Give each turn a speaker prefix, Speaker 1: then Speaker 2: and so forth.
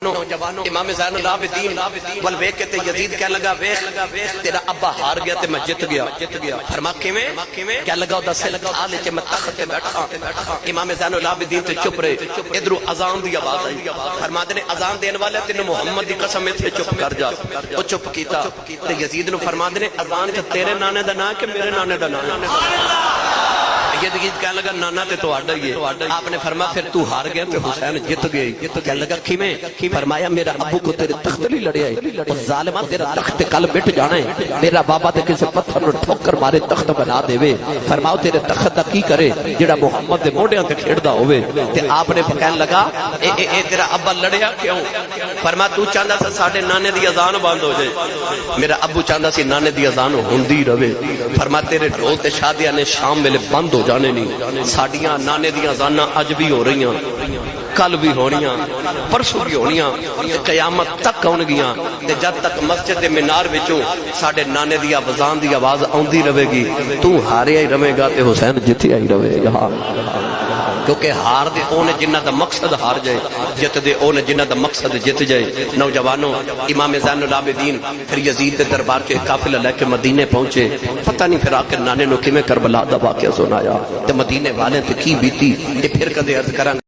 Speaker 1: نوجوانوں امام زین العابدین ول ویکھ کے تے یزید کہنے لگا ویکھ تیرا ابا ہار گیا تے میں جت گیا فرما کیویں کہنے لگا دسے لگا حال وچ میں تخت تے بیٹھا امام زین العابدین تے چپ رہے ادھروں اذان دی آواز آئی فرماتے نے اذان دین والے تینوں محمد دی قسم تے چپ کر جا او چپ کیتا تے یزید نو فرماتے نے اذان تے تیرے نانے دا نام کہ میرے نانے دا نام یزید کہنے لگا نانا تے تہاڈا ہی ہے آپ نے فرمایا پھر تو ہار گیا تے حسین جت گئی کہنے لگا کیویں فرمایا میرا ابو کو تیرے تخت نہیں لڑیا ہے اور ظالمہ تیرا تخت کل مٹ جانا ہے میرا بابا تے کسے پتھر نو ٹھوکر مارے تخت بنا دے فرماؤ تیرے تخت دا کی کرے جڑا محمد دے موڈیاں تے کھیڑدا ہوے تے آپ نے کہنے لگا اے تیرا ابا لڑیا کیوں فرمایا تو چاہندا سی ساڈے نانے دی اذان بند ہو جائے میرا ابو چاہندا سی نانے دی اذان ہوندی رہے فرمایا تیرے ڈھول تے شادیاں نے شام ویلے بند ہو جانے نہیں ساڈیاں نانے دیاں اذاناں اج بھی ہو رہیاں کل بھی ہونیاں پرسوں بھی ہونیاں قیامت تک ہون گیاں جب تک مسجد مینار وچوں ساڈے نانے دی اذان دی آواز آندی رہے گی تو ہاریا ہی رہے گا تے حسین جتیا ہی رہے گا کیونکہ ہار دے اونے جنہ دا مقصد ہار جائے جت دے اونے جنہ دا مقصد جت جائے نوجوانوں امام زین العابدین پھر یزید دے دربار کے قافلہ لے کے مدینے پہنچے پتہ نہیں پھر آخر نانے نو کیویں کربلا دا واقعہ سنایا تے مدینے والے تے کی بیتی یہ پھر کدے عرض کراں